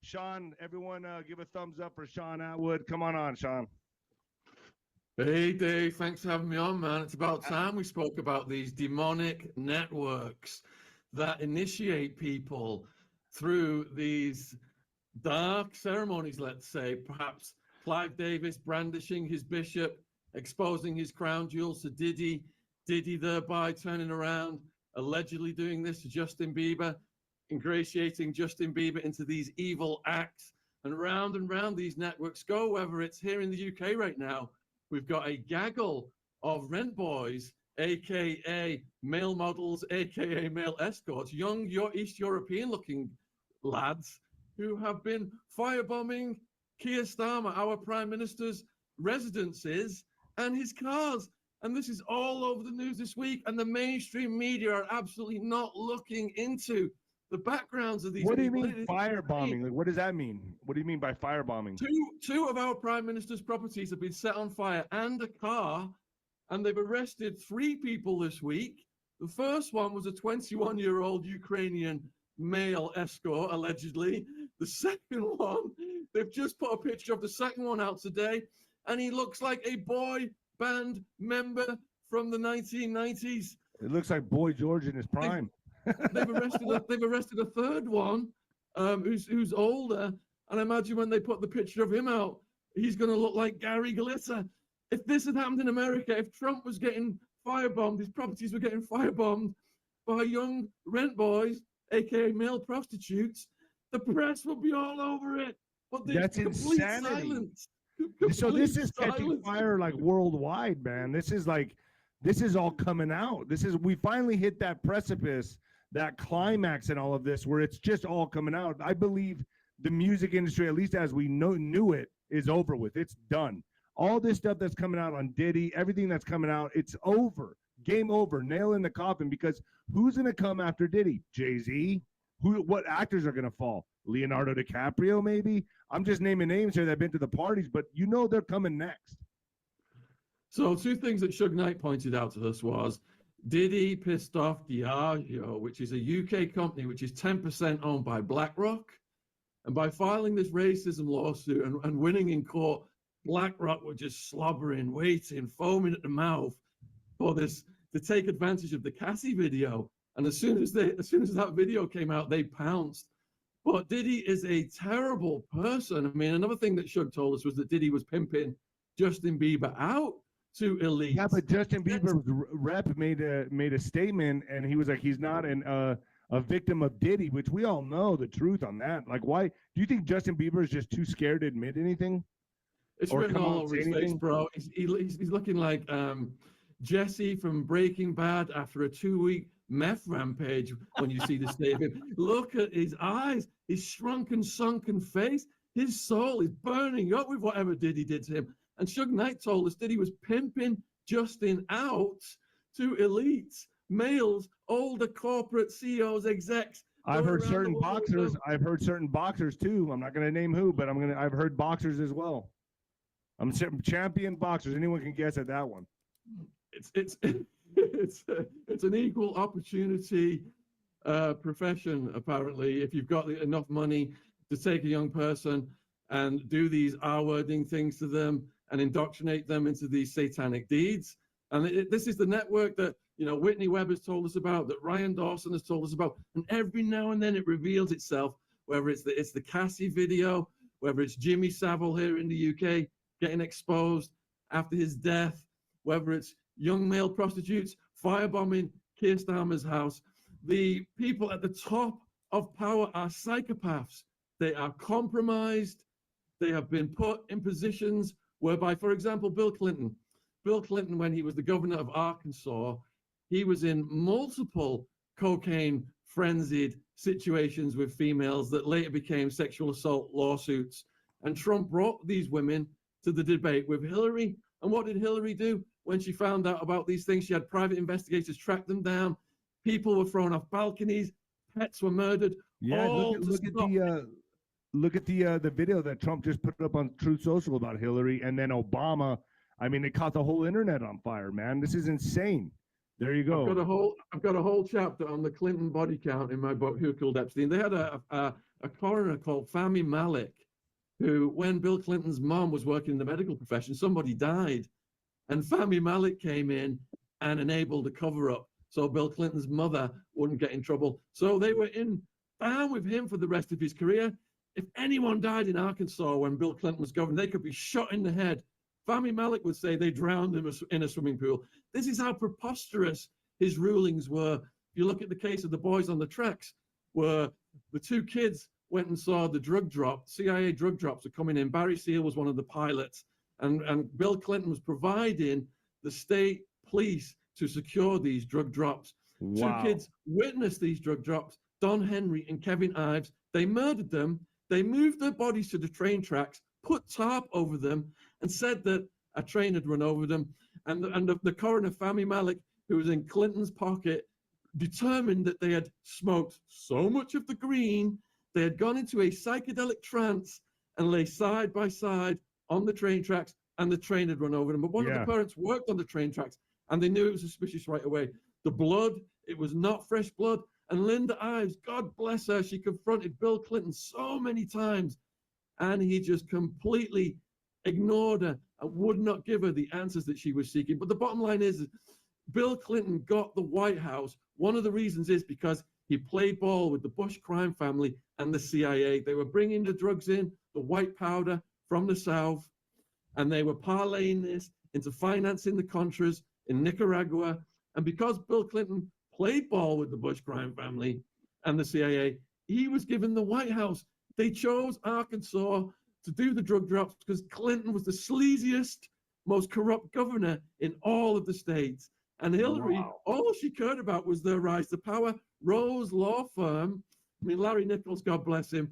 Shaun, everyone give a thumbs up for Shaun Attwood. Come on, Shaun. Hey, Dave. Thanks for having me on, man. It's about time we spoke about these demonic networks that initiate people through these dark ceremonies, let's say. Perhaps Clive Davis brandishing his bishop, exposing his crown jewels to Diddy, Diddy thereby turning around, allegedly doing this to Justin Bieber, ingratiating Justin Bieber into these evil acts. And round these networks go, whether it's here in the UK right now. We've got a gaggle of rent boys, aka male models, aka male escorts, young East European looking lads who have been firebombing Keir Starmer, our Prime Minister's residences and his cars. And this is all over the news this week. And the mainstream media are absolutely not looking into the backgrounds of these people. What do you people. mean firebombing? Like, what does that mean? What do you mean by firebombing? Two of our Prime Minister's properties have been set on fire and a car, and they've arrested 3 people this week. The first one was a 21-year-old Ukrainian male escort, allegedly. The second one, they've just put a picture of the second one out today, and he looks like a boy band member from the 1990s. It looks like Boy George in his prime. They've arrested a third one who's older, and I imagine when they put the picture of him out, he's going to look like Gary Glitter. If this had happened in America, if Trump was getting firebombed, his properties were getting firebombed by young rent boys, aka male prostitutes, the press would be all over it. But that's insanity. Silence. So this is catching fire like worldwide, man. This is all coming out. We finally hit that precipice, that climax and all of this where it's just all coming out. I believe the music industry, at least as we knew it, is over with. It's done. All this stuff that's coming out on Diddy, everything that's coming out, it's over. Game over. Nail in the coffin, because who's going to come after Diddy? Jay-Z? What actors are going to fall? Leonardo DiCaprio, maybe? I'm just naming names here that have been to the parties, but you know they're coming next. So 2 things that Suge Knight pointed out to us was Diddy pissed off Diageo, which is a UK company which is 10% owned by BlackRock. And by filing this racism lawsuit and winning in court, BlackRock were just slobbering, waiting, foaming at the mouth for this to take advantage of the Cassie video. And as soon as that video came out, they pounced. But Diddy is a terrible person. I mean, another thing that Suge told us was that Diddy was pimping Justin Bieber out to elite. Yeah, but Justin Bieber's rep made a statement, and he was like, he's not a victim of Diddy, which we all know the truth on that. Like, why do you think Justin Bieber is just too scared to admit anything? It's written all over his face, bro. He's looking like Jesse from Breaking Bad after a 2-week meth rampage. When you see the state of him, look at his eyes, his shrunken, sunken face. His soul is burning up with whatever Diddy did to him. And Suge Knight told us Diddy was pimping Justin out to elites, males, older corporate CEOs, execs. I've heard certain boxers. I've heard certain boxers too. I'm not going to name who, but I've heard boxers as well. I'm champion boxers. Anyone can guess at that one. It's an equal opportunity profession, apparently. If you've got enough money to take a young person and do these R-wording things to them and indoctrinate them into these satanic deeds. And this is the network that, Whitney Webb has told us about, that Ryan Dawson has told us about. And every now and then it reveals itself, whether it's the Cassie video, whether it's Jimmy Savile here in the UK getting exposed after his death, whether it's young male prostitutes firebombing Keir Starmer's house. The people at the top of power are psychopaths. They are compromised. They have been put in positions whereby, for example, Bill Clinton, when he was the governor of Arkansas, he was in multiple cocaine frenzied situations with females that later became sexual assault lawsuits. And Trump brought these women to the debate with Hillary. And what did Hillary do? When she found out about these things, she had private investigators track them down. People were thrown off balconies. Pets were murdered. Yeah, look at the video that Trump just put up on Truth Social about Hillary, and then Obama. I mean, it caught the whole internet on fire, man. This is insane. There you go. I've got a whole chapter on the Clinton body count in my book, Who Killed Epstein. They had a a coroner called Fahmy Malik, who, when Bill Clinton's mom was working in the medical profession, somebody died. And Fahmy Malik came in and enabled a cover-up so Bill Clinton's mother wouldn't get in trouble. So they were down with him for the rest of his career. If anyone died in Arkansas when Bill Clinton was governor, they could be shot in the head. Fahmy Malik would say they drowned him in a swimming pool. This is how preposterous his rulings were. If you look at the case of the boys on the tracks, where the two kids went and saw the drug drop, CIA drug drops are coming in. Barry Seal was one of the pilots, and Bill Clinton was providing the state police to secure these drug drops. Wow. Two kids witnessed these drug drops, Don Henry and Kevin Ives. They murdered them. They moved their bodies to the train tracks, put tarp over them, and said that a train had run over them. And the coroner, Fahmy Malik, who was in Clinton's pocket, determined that they had smoked so much of the green, they had gone into a psychedelic trance and lay side by side on the train tracks, and the train had run over them. But one of the parents worked on the train tracks, and they knew it was suspicious right away. The blood, it was not fresh blood. And Linda Ives, God bless her, she confronted Bill Clinton so many times, and he just completely ignored her and would not give her the answers that she was seeking. But the bottom line is, Bill Clinton got the White House. One of the reasons is because he played ball with the Bush crime family and the CIA. They were bringing the drugs in, the white powder from the South, and they were parlaying this into financing the Contras in Nicaragua. And because Bill Clinton played ball with the Bush crime family and the CIA, he was given the White House. They chose Arkansas to do the drug drops because Clinton was the sleaziest, most corrupt governor in all of the states. And Hillary, all she cared about was their rise to power. Rose Law Firm, I mean, Larry Nichols, God bless him,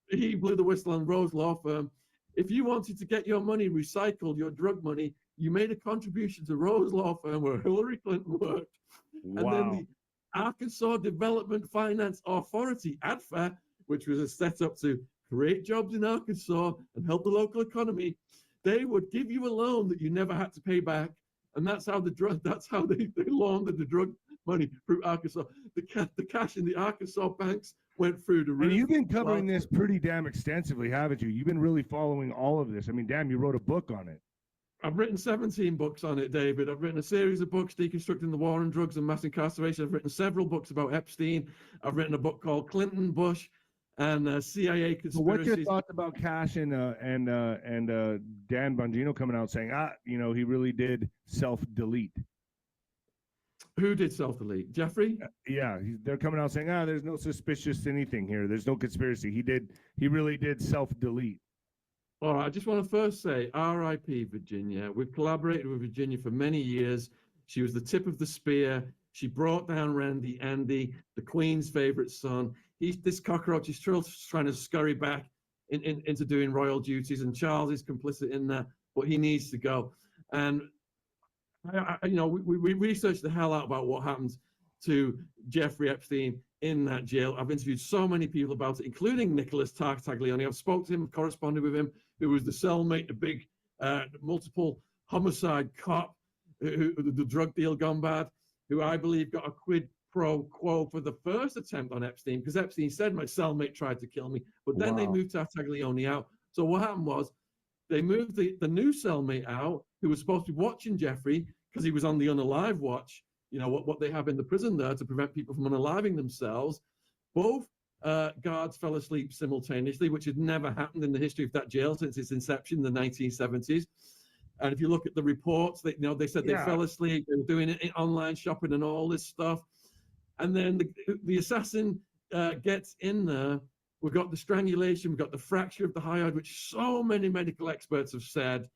he blew the whistle on Rose Law Firm. If you wanted to get your money recycled, your drug money, you made a contribution to Rose Law Firm where Hillary Clinton worked. And then the Arkansas Development Finance Authority, ADFA, which was set up to create jobs in Arkansas and help the local economy, they would give you a loan that you never had to pay back. And that's how they laundered the drug money through Arkansas. The cash in the Arkansas banks went through the roof. And you've been covering this pretty damn extensively, haven't you? You've been really following all of this. I mean, damn, you wrote a book on it. I've written 17 books on it, David. I've written a series of books deconstructing the war on drugs and mass incarceration. I've written several books about Epstein. I've written a book called Clinton, Bush, and CIA Conspiracies. So what's your thoughts about Cash and Dan Bongino coming out saying, he really did self-delete? Who did self-delete? Jeffrey? Yeah, they're coming out saying, there's no suspicious anything here. There's no conspiracy. He really did self-delete. All right, I just want to first say R.I.P. Virginia. We've collaborated with Virginia for many years. She was the tip of the spear. She brought down Randy Andy, the Queen's favorite son. This cockroach is still trying to scurry back into doing royal duties, and Charles is complicit in that, but he needs to go. And we researched the hell out about what happened to Jeffrey Epstein in that jail. I've interviewed so many people about it, including Nicholas Tartaglione. I've spoken to him, corresponded with him, who was the cellmate, the big multiple homicide cop, the drug deal gone bad, who I believe got a quid pro quo for the first attempt on Epstein, because Epstein said my cellmate tried to kill me, but then they moved Tartaglione out. So what happened was they moved the new cellmate out, who was supposed to be watching Jeffrey because he was on the unalive watch, what they have in the prison there to prevent people from unaliving themselves. Both guards fell asleep simultaneously, which had never happened in the history of that jail since its inception in the 1970s. And if you look at the reports, they said they fell asleep, they were doing it online shopping and all this stuff. And then the assassin gets in there. We've got the strangulation, we've got the fracture of the hyoid, which so many medical experts have said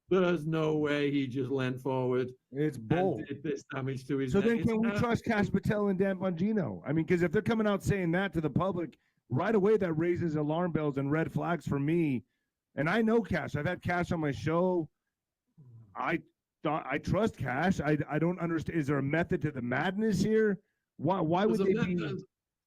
there's no way he just leant forward. It's bold. And did this damage to his So neck. then can we trust Cash Patel and Dan Bongino? I mean, because if they're coming out saying that to the public, right away that raises alarm bells and red flags for me. And I know Cash. I've had Cash on my show. I trust Cash. I don't understand. Is there a method to the madness here? Why would they be?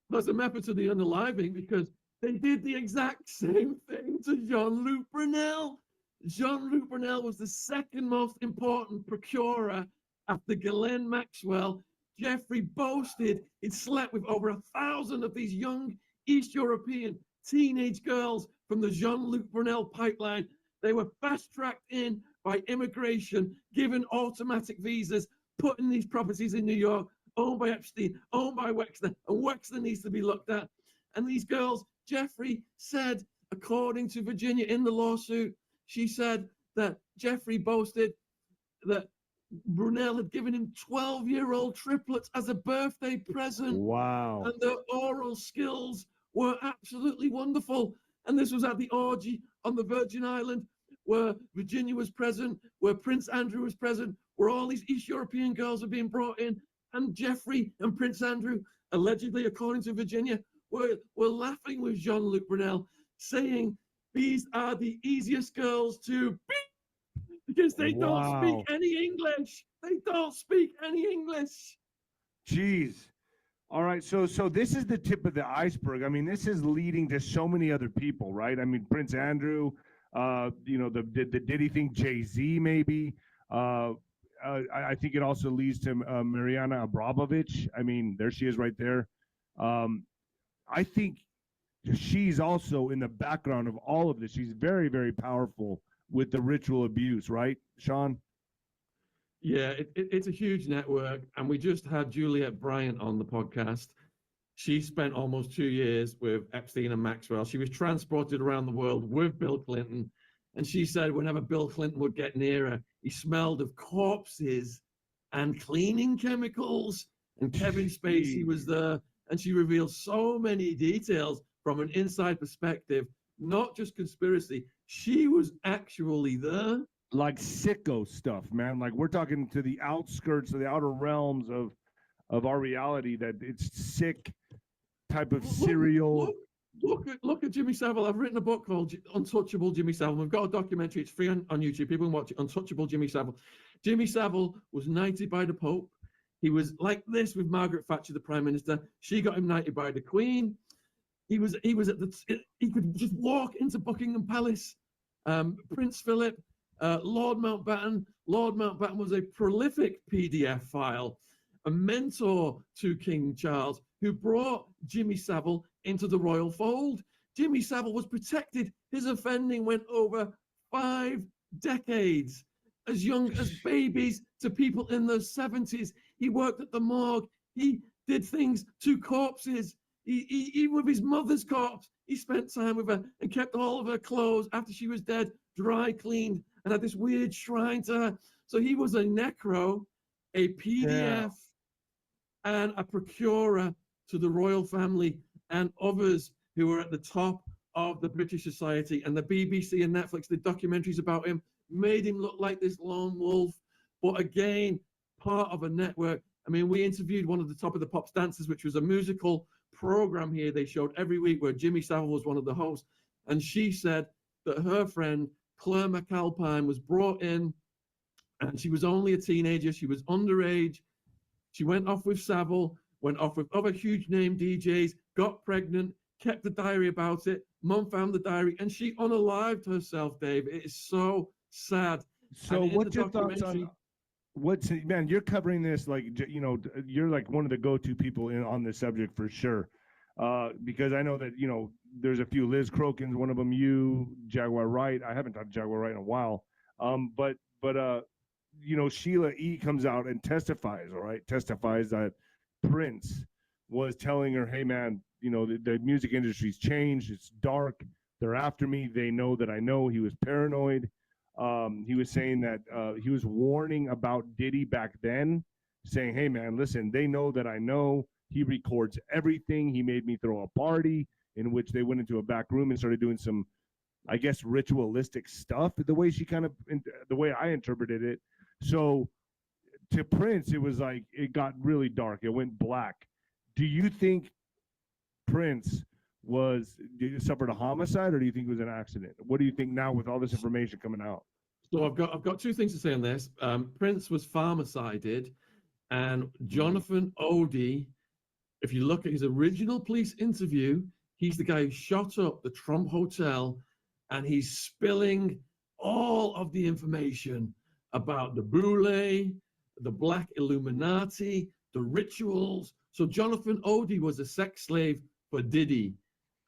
There's a method to the unaliving, because they did the exact same thing to Jean-Luc Brunel. Jean-Luc Brunel was the second most important procurer after Ghislaine Maxwell. Jeffrey boasted he'd slept with over 1,000 of these young East European teenage girls from the Jean-Luc Brunel pipeline. They were fast-tracked in by immigration, given automatic visas, put in these properties in New York, owned by Epstein, owned by Wexner, and Wexner needs to be looked at. And these girls, Giuffre said, according to Virginia in the lawsuit, she said that Giuffre boasted that Brunel had given him 12-year-old triplets as a birthday present. Wow. And their oral skills were absolutely wonderful. And this was at the orgy on the Virgin Island, where Virginia was present, where Prince Andrew was present, where all these East European girls are being brought in. And Giuffre and Prince Andrew, allegedly, according to Virginia, were laughing with Jean-Luc Brunel, saying these are the easiest girls to beat because they don't speak any English. They don't speak any English. Jeez. All right. So this is the tip of the iceberg. I mean, this is leading to so many other people, right? I mean, Prince Andrew, you know, the Diddy thing, Jay-Z maybe. I think it also leads to Mariana Abramovich. I mean, there she is right there. I think she's also in the background of all of this. She's very, very powerful with the ritual abuse, right, Shaun? Yeah, it's a huge network. And we just had Juliette Bryant on the podcast. She spent almost 2 years with Epstein and Maxwell. She was transported around the world with Bill Clinton. And she said whenever Bill Clinton would get near her, he smelled of corpses and cleaning chemicals. And Kevin Spacey was there. And she revealed so many details from an inside perspective, not just conspiracy. She was actually there. Like sicko stuff, man. Like we're talking to the outskirts of the outer realms of our reality, that it's sick type of serial. Look at Jimmy Savile. I've written a book called Untouchable Jimmy Savile. We've got a documentary. It's free on YouTube. People can watch it. Untouchable Jimmy Savile. Jimmy Savile was knighted by the Pope. He was like this with Margaret Thatcher, the Prime Minister. She got him knighted by the Queen. He was at he could just walk into Buckingham Palace. Prince Philip, Lord Mountbatten. Lord Mountbatten was a prolific PDF file, a mentor to King Charles, who brought Jimmy Savile into the royal fold. Jimmy Savile was protected. His offending went over 5 decades. As young as babies to people in their 70s. He worked at the morgue. He did things to corpses. He with his mother's corpse, he spent time with her and kept all of her clothes after she was dead, dry cleaned, and had this weird shrine to her. So he was a necro, a PDF, and a procurer to the royal family and others who were at the top of the British society. And the BBC and Netflix did documentaries about him, made him look like this lone wolf, but again, part of a network. I mean, we interviewed one of the Top of the Pops dancers, which was a musical program here they showed every week where Jimmy Savile was one of the hosts. And she said that her friend, Claire McAlpine, was brought in and she was only a teenager. She was underage. She went off with Savile, went off with other huge name DJs, got pregnant, kept a diary about it. Mom found the diary and she unalived herself, Dave. It is so sad. So what's your thoughts on man, you're covering this like, you know, you're like one of the go-to people on this subject for sure. Because I know that, you know, there's a few Liz Crokins, one of them, you, Jaguar Wright. I haven't talked to Jaguar Wright in a while. But you know, Sheila E. comes out and testifies that Prince was telling her, hey man, you know, the music industry's changed. It's dark. They're after me. They know that I know. He was paranoid. He was saying that he was warning about Diddy back then, saying, hey, man, listen, they know that I know. He records everything. He made me throw a party in which they went into a back room and started doing some, I guess, ritualistic stuff, the way I interpreted it. So to Prince, it was like it got really dark. It went black. Do you think Prince suffered a homicide, or do you think it was an accident? What do you think now with all this information coming out? So I've got 2 things to say on this. Prince was farmicided, and Jonathan Odie, if you look at his original police interview, he's the guy who shot up the Trump Hotel, and he's spilling all of the information about the Boule, the Black Illuminati, the rituals. So Jonathan Odie was a sex slave for Diddy.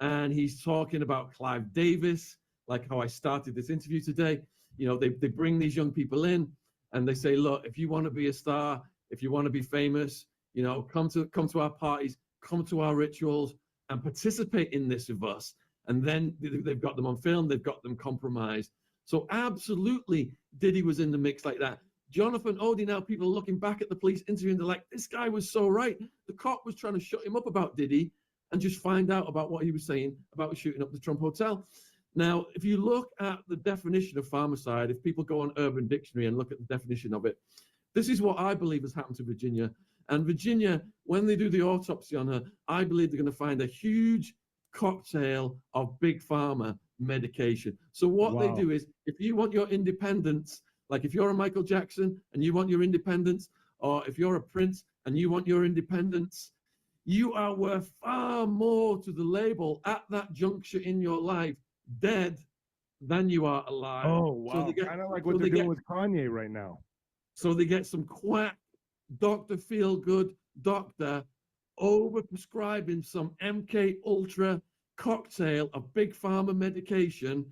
and he's talking about Clive Davis, like how I started this interview today. You know, they bring these young people in and they say, look, if you want to be a star, if you want to be famous, you know, come to our parties, come to our rituals, and participate in this with us. And then they've got them on film, they've got them compromised. So absolutely, Diddy was in the mix like that. Jonathan Odie, now people are looking back at the police interview and they're like, this guy was so right. The cop was trying to shut him up about Diddy and just find out about what he was saying about shooting up the Trump Hotel. Now, if you look at the definition of pharmacide, if people go on Urban Dictionary and look at the definition of it, this is what I believe has happened to Virginia. And Virginia, when they do the autopsy on her, I believe they're going to find a huge cocktail of big pharma medication. So what they do is, if you want your independence, like if you're a Michael Jackson and you want your independence, or if you're a Prince and you want your independence, you are worth far more to the label at that juncture in your life, dead, than you are alive. Oh, wow. So Kind of like what they're doing with Kanye right now. So they get some quack, Dr. Feel-Good doctor over-prescribing some MK Ultra cocktail of big pharma medication.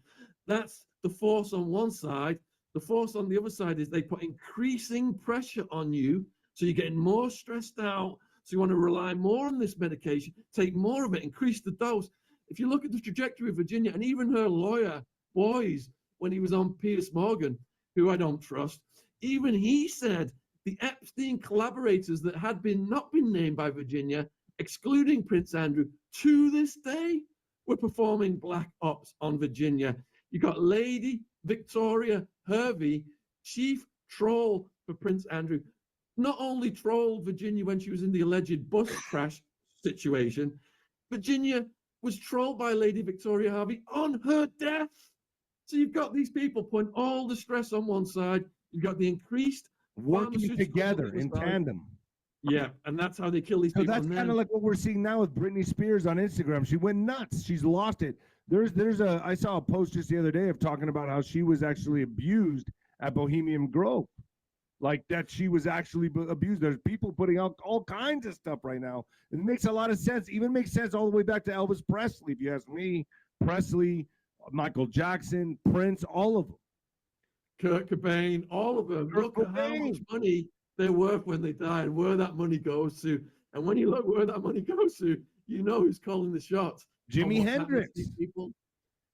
That's the force on one side. The force on the other side is they put increasing pressure on you, so you're getting more stressed out, so you want to rely more on this medication, take more of it, increase the dose. If you look at the trajectory of Virginia, and even her lawyer, Boys, when he was on Piers Morgan, who I don't trust, even he said the Epstein collaborators that had not been named by Virginia, excluding Prince Andrew, to this day were performing black ops on Virginia. You got Lady Victoria Hervey, chief troll for Prince Andrew, not only trolled Virginia when she was in the alleged bus crash situation, Virginia was trolled by Lady Victoria Hervey on her death. So you've got these people putting all the stress on one side, you've got the increased working together in tandem. Yeah, and that's how they kill these people. So that's kind of like what we're seeing now with Britney Spears on Instagram. She went nuts. She's lost it. I saw a post just the other day of talking about how she was actually abused at Bohemian Grove. Like that she was actually abused. There's people putting out all kinds of stuff right now. It makes a lot of sense. Even makes sense all the way back to Elvis Presley, if you ask me. Presley, Michael Jackson, Prince, all of them. Kurt Cobain, all of them. Look at how much money they're worth when they die and where that money goes to. And when you look where that money goes to, you know who's calling the shots. Jimi Hendrix. People.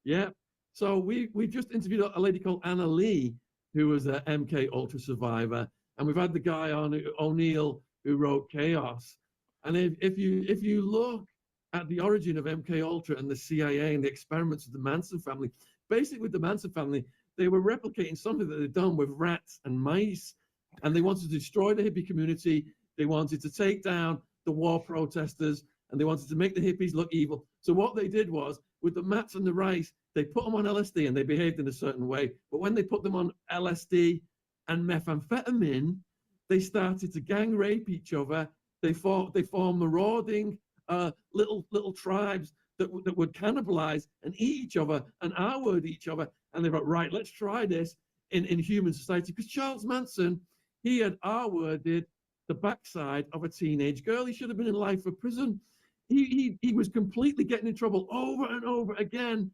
Yeah. So we just interviewed a lady called Anna Lee, who was an MK Ultra survivor. And we've had the guy on O'Neill who wrote Chaos. And if you look at the origin of MK Ultra and the CIA and the experiments of the Manson family, basically with the Manson family, they were replicating something that they'd done with rats and mice, and they wanted to destroy the hippie community. They wanted to take down the war protesters, and they wanted to make the hippies look evil. So what they did was, with the mats and the rice, they put them on LSD and they behaved in a certain way. But when they put them on LSD and methamphetamine, they started to gang rape each other. They formed marauding little tribes that would cannibalize and eat each other and R-word each other. And they were right, let's try this in human society. Because Charles Manson, he had R-worded the backside of a teenage girl. He should have been in life for prison. He was completely getting in trouble over and over again.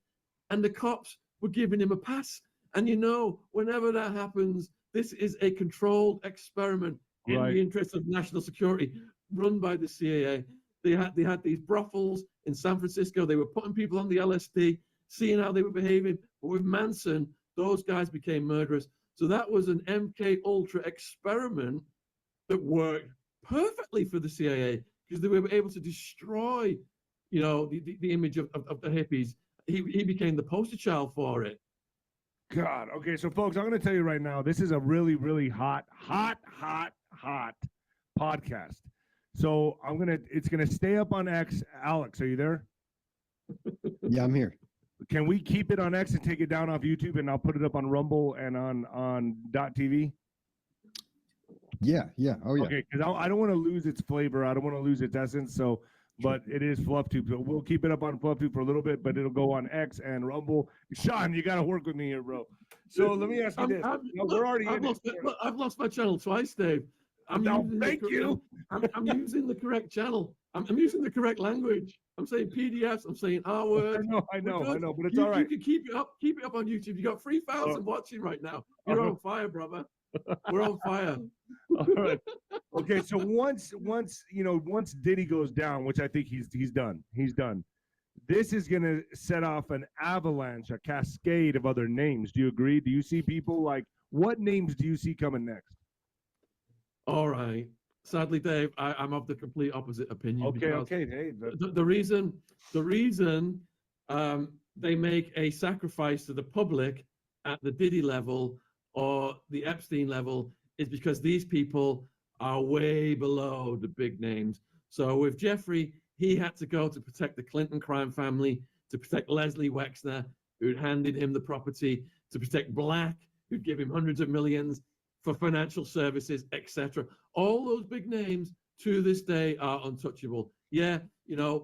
And the cops were giving him a pass. And you know, whenever that happens, this is a controlled experiment in the interest of national security run by the CIA. They had these brothels in San Francisco. They were putting people on the LSD, seeing how they were behaving. But with Manson, those guys became murderers. So that was an MK Ultra experiment that worked perfectly for the CIA because they were able to destroy, you know, the image of the hippies. He became the poster child for it. God. Okay, so folks, I'm going to tell you right now, this is a really, really hot podcast. So it's gonna stay up on X. Alex, are you there? Yeah, I'm here. Can we keep it on X and take it down off YouTube, and I'll put it up on Rumble and on .tv? Yeah. Oh yeah. Okay, because I don't want to lose its flavor. I don't want to lose its essence. So, but it is FluffTube. So we'll keep it up on FluffTube for a little bit, but it'll go on X and Rumble. Shaun, you got to work with me here, bro. So let me ask you this. I've lost my channel twice, Dave. Thank you. I'm using the correct channel. I'm using the correct language. I'm saying PDFs. I'm saying R words. I know, but it's you, all right. You can keep it up. Keep it up on YouTube. You got 3,000 watching right now. You're on fire, brother. We're on fire. All right. Okay, so once Diddy goes down, which I think he's done. He's done. This is going to set off an avalanche, a cascade of other names. Do you agree? Do you see people like what names do you see coming next? All right. Sadly, Dave, I'm of the complete opposite opinion. Okay. Hey, the reason they make a sacrifice to the public at the Diddy level or the Epstein level is because these people are way below the big names. So with Giuffre, he had to go to protect the Clinton crime family, to protect Leslie Wexner, who'd handed him the property, to protect Black, who'd give him hundreds of millions for financial services, etc. All those big names to this day are untouchable. Yeah,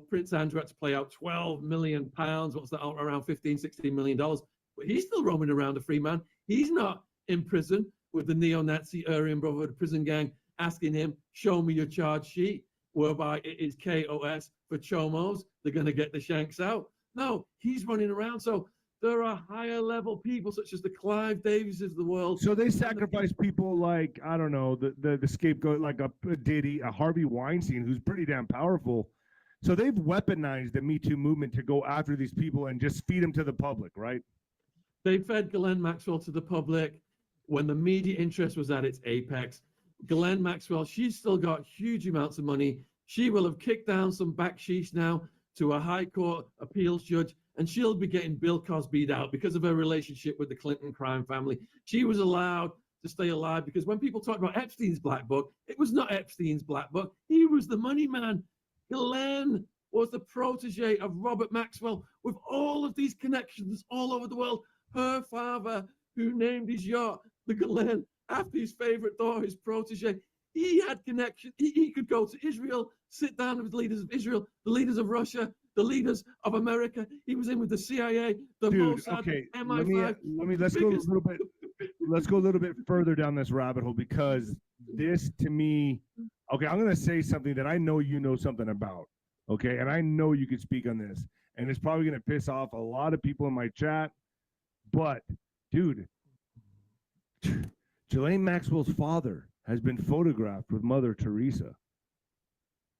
Prince Andrew had to play out £12 million. What's that? Around $15-16 million. But he's still roaming around a free man. He's not in prison with the neo-Nazi Aryan Brotherhood prison gang asking him, show me your charge sheet, whereby it is KOS for chomos. They're going to get the shanks out. No, he's running around. So there are higher level people such as the Clive Davises of the world. So they sacrifice people like, I don't know, the scapegoat, like a Diddy, a Harvey Weinstein, who's pretty damn powerful. So they've weaponized the Me Too movement to go after these people and just feed them to the public, right? They fed Ghislaine Maxwell to the public when the media interest was at its apex. Ghislaine Maxwell, she's still got huge amounts of money. She will have kicked down some backsheesh now to a high court appeals judge, and she'll be getting Bill Cosby'd out because of her relationship with the Clinton crime family. She was allowed to stay alive because when people talk about Epstein's black book, it was not Epstein's black book. He was the money man. Ghislaine was the protege of Robert Maxwell with all of these connections all over the world. Her father, who named his yacht the Ghislaine after his favorite daughter, his protege, he had connections. He could go to Israel, sit down with the leaders of Israel, the leaders of Russia, the leaders of America. He was in with the CIA, the Mossad, okay. MI5. Let's go a little bit further down this rabbit hole, because this, to me, okay, I'm going to say something that I know you know something about, okay, and I know you can speak on this, and it's probably going to piss off a lot of people in my chat, but dude, Ghislaine Maxwell's father has been photographed with Mother Teresa.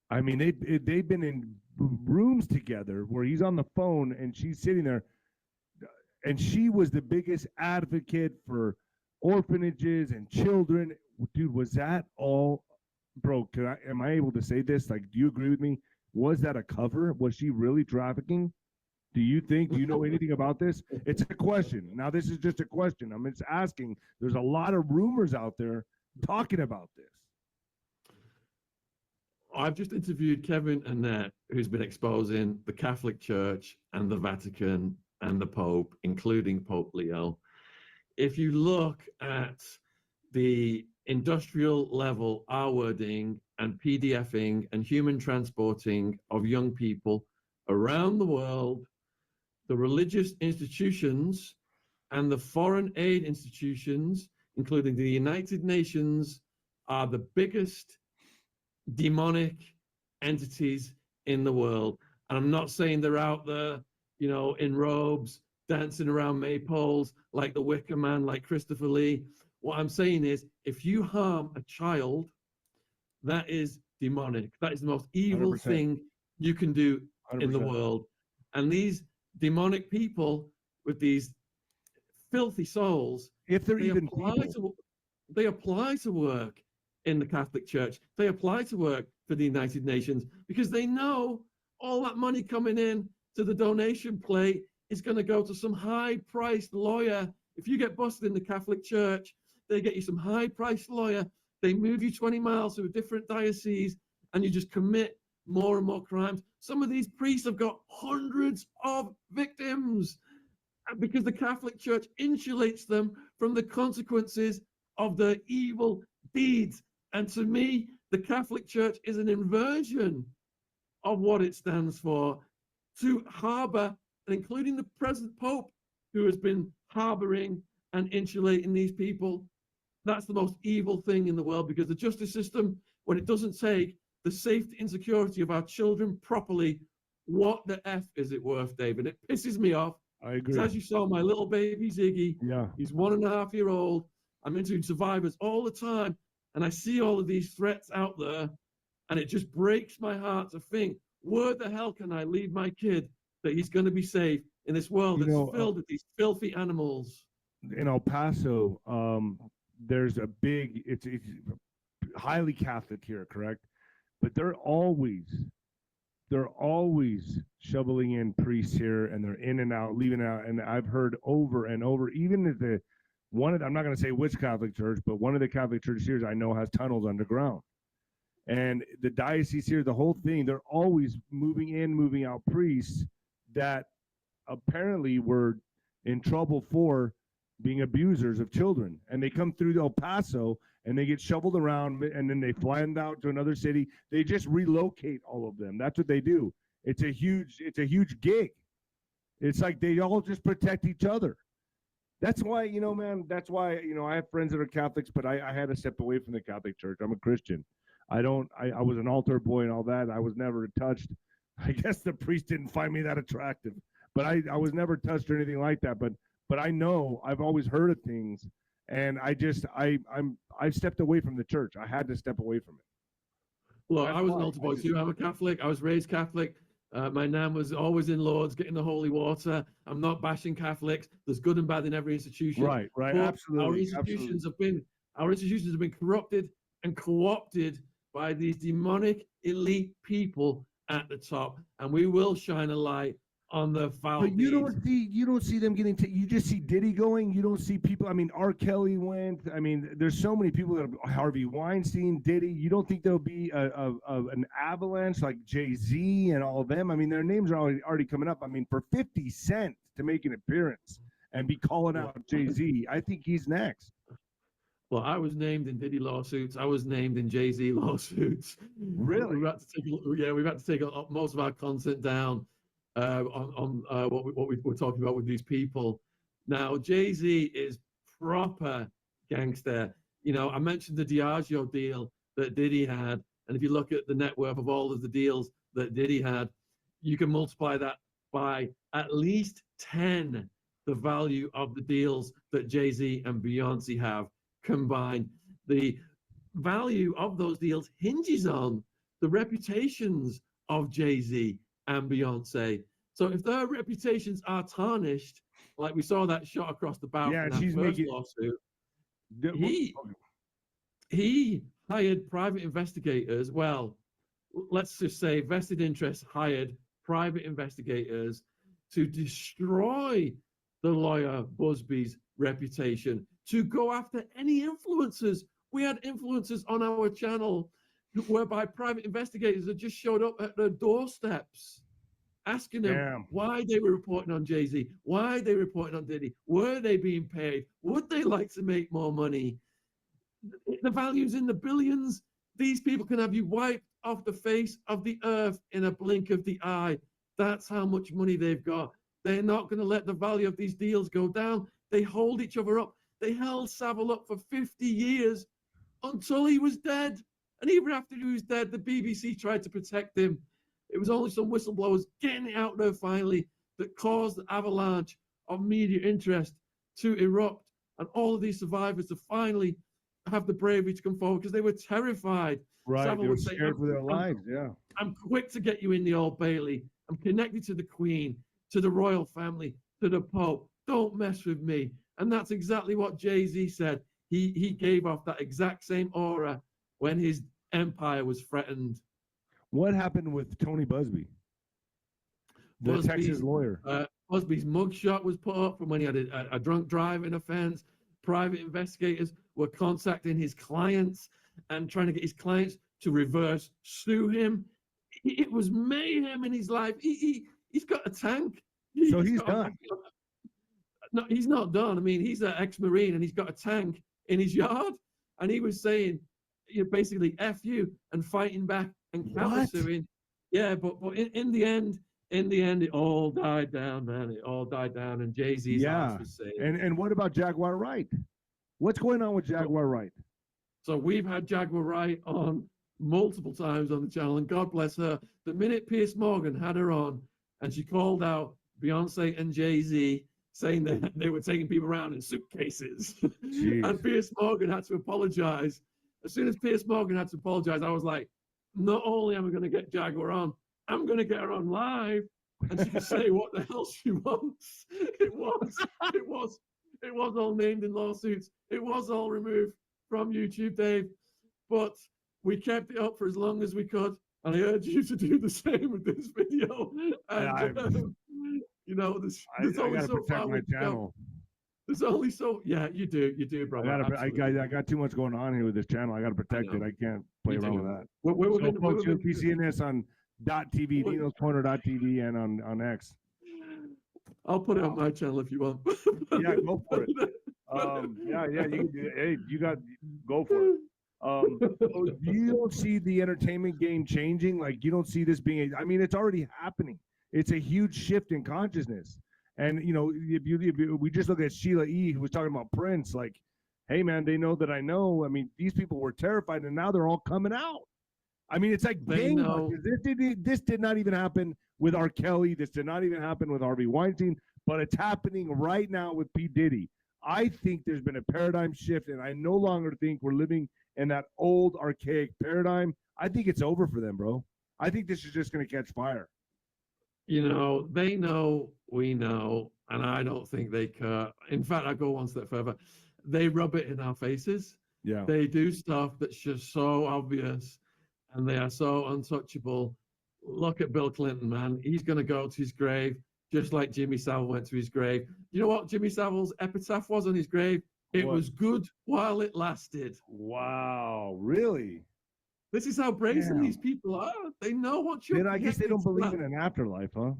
I mean, they've been in rooms together where he's on the phone and she's sitting there, and she was the biggest advocate for orphanages and children. Dude, was that all, bro? Am I able to say this? Like, do you agree with me? Was that a cover? Was she really trafficking? Do you know anything about this? It's a question. Now, this is just a question. I'm just asking. There's a lot of rumors out there talking about this. I've just interviewed Kevin Annett, who's been exposing the Catholic Church and the Vatican and the Pope, including Pope Leo. If you look at the industrial level R-wording and PDFing and human transporting of young people around the world, the religious institutions and the foreign aid institutions, including the United Nations, are the biggest demonic entities in the world. And I'm not saying they're out there, in robes, dancing around maypoles like the Wicker Man, like Christopher Lee. What I'm saying is, if you harm a child, that is demonic. That is the most evil 100%. thing you can do 100%. in the world. And these demonic people with these filthy souls, if they're even they apply to work in the Catholic Church. They apply to work for the United Nations because they know all that money coming in to the donation plate is going to go to some high-priced lawyer. If you get busted in the Catholic Church, they get you some high-priced lawyer. They move you 20 miles to a different diocese, and you just commit more and more crimes. Some of these priests have got hundreds of victims because the Catholic Church insulates them from the consequences of their evil deeds. And to me, the Catholic Church is an inversion of what it stands for, to harbor, and including the present Pope, who has been harboring and insulating these people. That's the most evil thing in the world, because the justice system, when it doesn't take the safety and security of our children properly, what the F is it worth, David? It pisses me off. I agree. 'Cause as you saw, my little baby Ziggy, Yeah. he's 1.5 years old. I'm interviewing survivors all the time, and I see all of these threats out there, and it just breaks my heart to think, where the hell can I leave my kid that he's going to be safe in this world that's filled with these filthy animals? In El Paso, there's a big, it's highly Catholic here, correct? But they're always shoveling in priests here, and they're in and out, leaving out. And I've heard over and over, even at I'm not going to say which Catholic church, but one of the Catholic churches here I know has tunnels underground. And the diocese here, the whole thing, they're always moving in, moving out priests that apparently were in trouble for being abusers of children. And they come through El Paso and they get shoveled around, and then they fly them out to another city. They just relocate all of them. That's what they do. It's a huge gig. It's like they all just protect each other. That's why, man, I have friends that are Catholics, but I had to step away from the Catholic Church. I'm a Christian. I was an altar boy and all that. I was never touched. I guess the priest didn't find me that attractive, but I was never touched or anything like that. But I know I've always heard of things, and I've stepped away from the church. I had to step away from it. Look, I was an altar boy too. I'm a Catholic. I was raised Catholic. My nan was always in Lourdes, getting the holy water. I'm not bashing Catholics. There's good and bad in every institution. Right, absolutely. Our institutions have been corrupted and co-opted by these demonic elite people at the top, and we will shine a light on the foul. But you don't see them getting. You just see Diddy going. You don't see people. I mean, R. Kelly went. I mean, there's so many people that Harvey Weinstein, Diddy. You don't think there'll be an avalanche like Jay-Z and all of them? I mean, their names are already coming up. I mean, for 50 Cent to make an appearance and be calling out Jay-Z, I think he's next. Well, I was named in Diddy lawsuits. I was named in Jay-Z lawsuits. Really? We've had to take most of our content down on what we were talking about with these people. Now, Jay-Z is proper gangster. I mentioned the Diageo deal that Diddy had, and if you look at the net worth of all of the deals that Diddy had, you can multiply that by at least 10 the value of the deals that Jay-Z and Beyonce have combined. The value of those deals hinges on the reputations of Jay-Z and Beyonce. So if their reputations are tarnished, like we saw that shot across the bow in that first lawsuit, he hired private investigators. Well, let's just say vested interests hired private investigators to destroy the lawyer Busby's reputation, to go after any influencers. We had influencers on our channel whereby private investigators had just showed up at their doorsteps asking them why they were reporting on Jay-Z, why they were reporting on Diddy, were they being paid, would they like to make more money? The value's in the billions. These people can have you wiped off the face of the earth in a blink of the eye. That's how much money they've got. They're not going to let the value of these deals go down. They hold each other up. They held SAVILE up for 50 years until he was dead. And even after he was dead, the BBC tried to protect him. It was only some whistleblowers getting it out there finally that caused the avalanche of media interest to erupt. And all of these survivors to finally have the bravery to come forward because they were terrified. Right, SAVILE they were would say, scared for their lives, yeah. I'm quick to get you in the Old Bailey. I'm connected to the Queen, to the royal family, to the Pope. Don't mess with me. And that's exactly what Jay-Z said. He gave off that exact same aura when his empire was threatened. What happened with Tony Busby, the Texas lawyer? Busby's mugshot was put up from when he had a drunk driving offense. Private investigators were contacting his clients and trying to get his clients to reverse sue him. It was mayhem in his life. He's got a tank. So he's done. No, he's not done. I mean, he's an ex-Marine and he's got a tank in his yard. And he was saying, basically, F you and fighting back and countersuing. Yeah, but in the end, it all died down, man. It all died down, and Jay-Z's ass was saved. And what about Jaguar Wright? What's going on with Jaguar Wright? So we've had Jaguar Wright on multiple times on the channel, and God bless her. The minute Piers Morgan had her on, and she called out Beyonce and Jay-Z, saying that they were taking people around in suitcases, and Piers Morgan had to apologize. As soon as Piers Morgan had to apologize, I was like, not only am I going to get Jaguar on, I'm going to get her on live, and she can say what the hell she wants. It was all named in lawsuits. It was all removed from YouTube, Dave. But we kept it up for as long as we could, and I urge you to do the same with this video. And you know, there's only so far we can go. There's only so, yeah, you do, brother. I got too much going on here with this channel. I got to protect it. I can't play around with that. So folks, you'll be seeing this on .tv, Nino's Corner.tv, and on X. I'll put it on my channel if you want. Yeah, go for it. Yeah, you can do it. Hey, go for it. So you don't see the entertainment game changing? Like, you don't see this being, I mean, it's already happening. It's a huge shift in consciousness. And, you know, if we just look at Sheila E., who was talking about Prince, like, hey, man, they know that I know. I mean, these people were terrified, and now they're all coming out. I mean, it's like gangbusters. This did not even happen with R. Kelly. This did not even happen with Harvey Weinstein, but it's happening right now with P. Diddy. I think there's been a paradigm shift, and I no longer think we're living in that old, archaic paradigm. I think it's over for them, bro. I think this is just going to catch fire. You know, they know, we know, and I don't think they care. In fact, I go one step further. They rub it in our faces. Yeah. They do stuff that's just so obvious, and they are so untouchable. Look at Bill Clinton, man. He's going to go to his grave just like Jimmy Savile went to his grave. You know what Jimmy Savile's epitaph was on his grave? It was good while it lasted. Wow, really? This is how brazen these people are. They know what you're. Then I guess they don't believe in an afterlife, huh?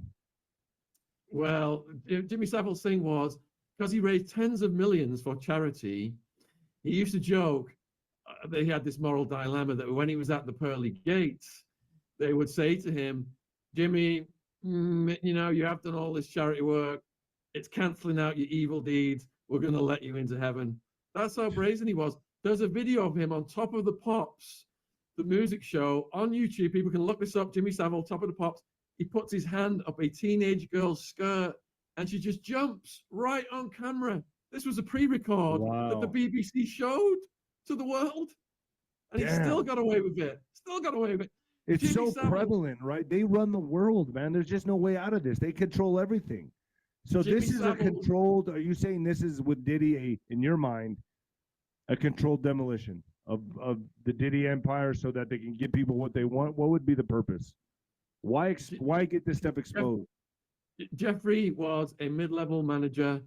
Well, Jimmy Savile's thing was, because he raised tens of millions for charity, he used to joke that he had this moral dilemma that when he was at the pearly gates, they would say to him, Jimmy, you know, you have done all this charity work. It's canceling out your evil deeds. We're going to let you into heaven. That's how brazen he was. There's a video of him on Top of the Pops, the music show on YouTube. People can look this up. Jimmy Savile, Top of the Pops. He puts his hand up a teenage girl's skirt, and she just jumps right on camera. This was a pre-record that the BBC showed to the world, and he still got away with it. Still got away with it. It's Jimmy Savile, prevalent, right? They run the world, man. There's just no way out of this. They control everything. So Jimmy this is Savile, a controlled. Are you saying this is with Diddy, in your mind, a controlled demolition of the Diddy empire, so that they can give people what they want? What would be the purpose? Why get this stuff exposed? Giuffre was a mid-level manager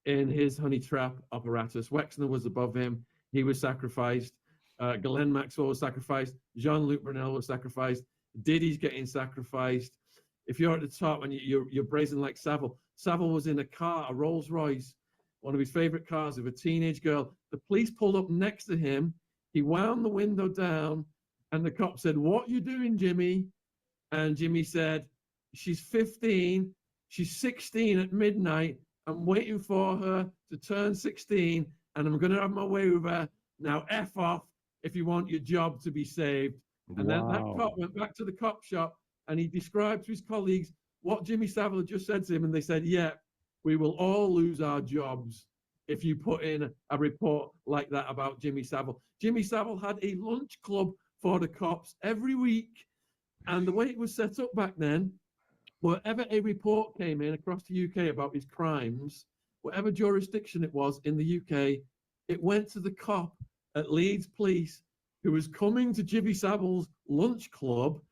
in his honey trap apparatus. Wexner was above him. He was sacrificed. Ghislaine Maxwell was sacrificed. Jean-Luc Brunel was sacrificed. Diddy's getting sacrificed. If you're at the top and you're brazen like Savile. Savile was in a car, a Rolls Royce, one of his favorite cars, of a teenage girl. The police pulled up next to him. He wound the window down, and the cop said, "What you doing, Jimmy?" And Jimmy said, "She's 15. She's 16 at midnight. I'm waiting for her to turn 16, and I'm going to have my way with her. Now, F off if you want your job to be saved." And then that cop went back to the cop shop, and he described to his colleagues what Jimmy Savile had just said to him. And they said, "Yeah, we will all lose our jobs if you put in a report like that about Jimmy Savile." Jimmy Savile had a lunch club for the cops every week. And the way it was set up back then, wherever a report came in across the UK about his crimes, whatever jurisdiction it was in the UK, it went to the cop at Leeds Police who was coming to Jimmy Savile's lunch club.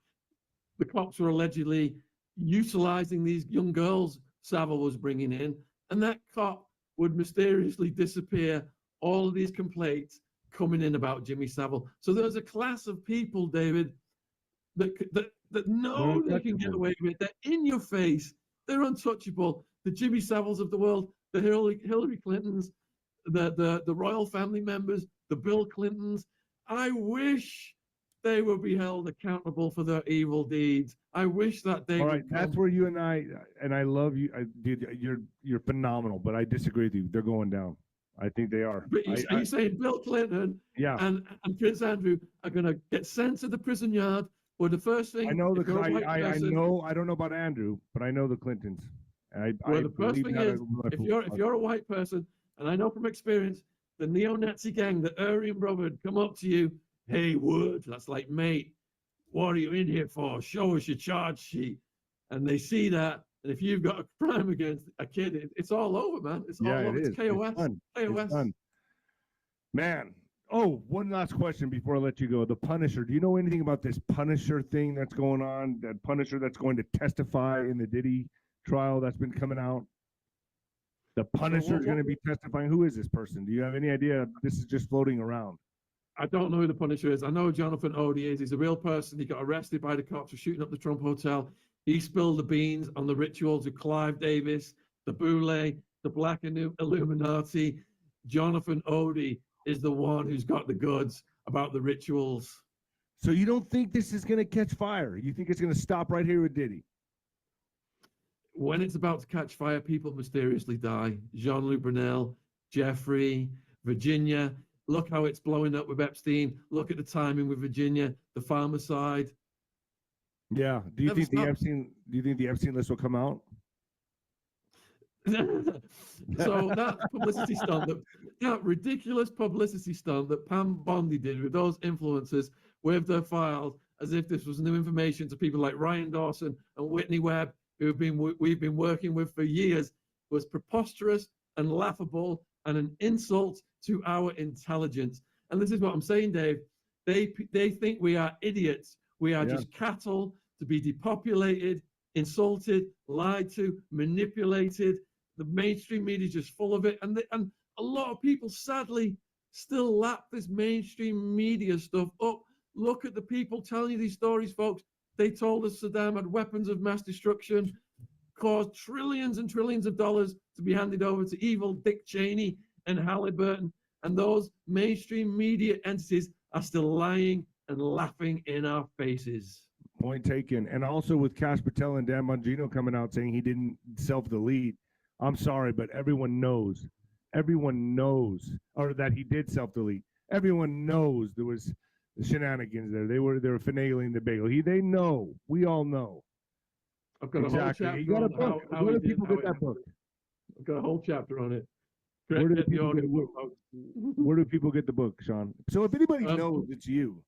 The cops were allegedly utilizing these young girls Savile was bringing in, and that cop would mysteriously disappear. All of these complaints coming in about Jimmy Savile. So there's a class of people, David, that know they can get away with it. They're in your face. They're untouchable. The Jimmy Saviles of the world, the Hillary Clintons, the royal family members, the Bill Clintons. I wish they would be held accountable for their evil deeds. I wish that they. All right, that's where you and I love you, dude. You're phenomenal, but I disagree with you. They're going down. I think they are. But are you saying Bill Clinton Yeah. and Prince Andrew are going to get sent to the prison yard? Well, the first thing I know if you're a white person, I don't know about Andrew, but I know the Clintons. well, the first thing is if you're a white person, and I know from experience, the neo-Nazi gang, the Aryan Brotherhood, come up to you, hey Wood, that's like, mate, what are you in here for? Show us your charge sheet. And they see that, and if you've got a crime against a kid, it's all over, man. It's all over. It's KOS. It's done. Man. Oh, one last question before I let you go. The Punisher. Do you know anything about this Punisher thing that's going on? That Punisher that's going to testify in the Diddy trial that's been coming out? The Punisher is going to be testifying. Who is this person? Do you have any idea? This is just floating around. I don't know who the Punisher is. I know who Jonathan Odie is. He's a real person. He got arrested by the cops for shooting up the Trump Hotel. He spilled the beans on the rituals of Clive Davis, the Boule, the Black Illuminati. Jonathan Odie is the one who's got the goods about the rituals. So you don't think this is going to catch fire? You think it's going to stop right here with Diddy? When it's about to catch fire, people mysteriously die. Jean-Luc Brunel, Jeffrey, Virginia. Look how it's blowing up with Epstein. Look at the timing with Virginia, the Pharmacide. Yeah. Do you think the Epstein list will come out? So that publicity stunt, that ridiculous publicity stunt that Pam Bondi did with those influencers with their files, as if this was new information to people like Ryan Dawson and Whitney Webb, we've been working with for years, was preposterous and laughable and an insult to our intelligence. And this is what I'm saying, Dave. They think we are idiots. We are just cattle to be depopulated, insulted, lied to, manipulated. The mainstream media is just full of it. And a lot of people, sadly, still lap this mainstream media stuff up. Look at the people telling you these stories, folks. They told us Saddam had weapons of mass destruction, caused trillions and trillions of dollars to be handed over to evil Dick Cheney and Halliburton. And those mainstream media entities are still lying and laughing in our faces. Point taken. And also with Cash Patel and Dan Bongino coming out saying he didn't self-delete. I'm sorry, but everyone knows, or that he did self-delete. Everyone knows there was shenanigans there. They were finagling the bagel. They know. We all know. I've got a whole chapter. You got a book. Where do people get that book? I've got a whole chapter on it. Where do people get the book, Shaun? So if anybody knows, it's you.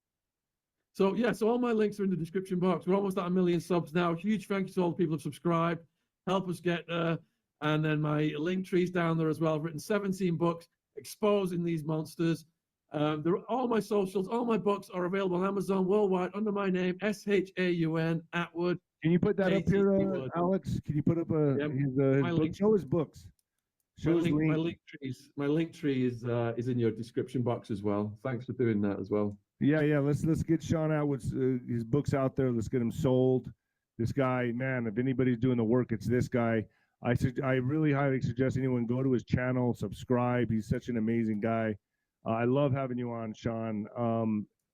So yeah, so all my links are in the description box. We're almost at 1 million subs now. Huge thank you to all the people who've subscribed. Help us get there. And then my link tree's down there as well. I've written 17 books exposing these monsters. All my socials, all my books are available on Amazon worldwide under my name, SHAUN Attwood. Can you put that up here, Alex? Can you put up his book? Show his books. My link tree is in your description box as well. Thanks for doing that as well. Yeah. Let's get Shaun Attwood's his books out there. Let's get them sold. This guy, man, if anybody's doing the work, it's this guy. I really highly suggest anyone go to his channel, subscribe. He's such an amazing guy. I love having you on, Shaun.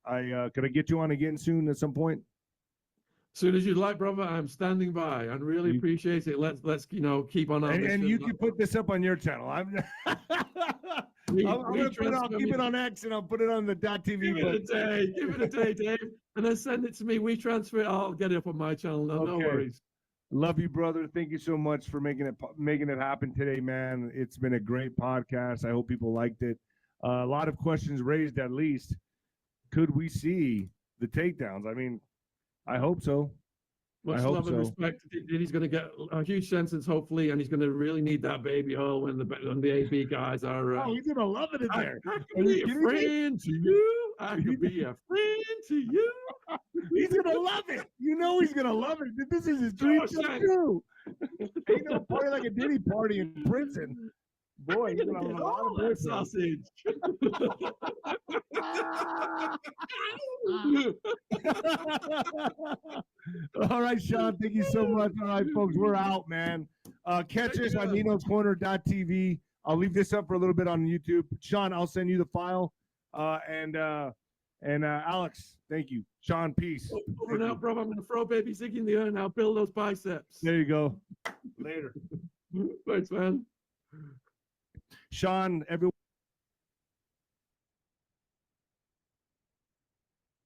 Could I get you on again soon at some point? As soon as you'd like, brother. I'm standing by. I really appreciate it. Let's keep on. And you can put this up on your channel. I'll keep it on X and I'll put it on the .tv. Give it a day, Dave, and then send it to me. We transfer it. I'll get it up on my channel. No worries. Love you, brother. Thank you so much for making it happen today, man. It's been a great podcast. I hope people liked it. A lot of questions raised, at least. Could we see the takedowns? I mean, I hope so. Much love and respect. He's going to get a huge sentence, hopefully, and he's going to really need that baby oil when the AB guys are. He's going to love it in there. I could be a friend to you. I could be a friend to you. He's going to love it. You know he's going to love it. This is his dream come true. Ain't no party like a Diddy party in prison. Boy, he's going to have a lot of that sausage. All right, Shaun, thank you so much. All right, folks, we're out, man. Catch us on NinoCorner.tv. I'll leave this up for a little bit on YouTube. Shaun, I'll send you the file. And Alex, thank you. Shaun, peace. Over now, bro. I'm going to throw baby Ziggy in the air and I'll build those biceps. There you go. Later. Thanks, man. Shaun, everyone.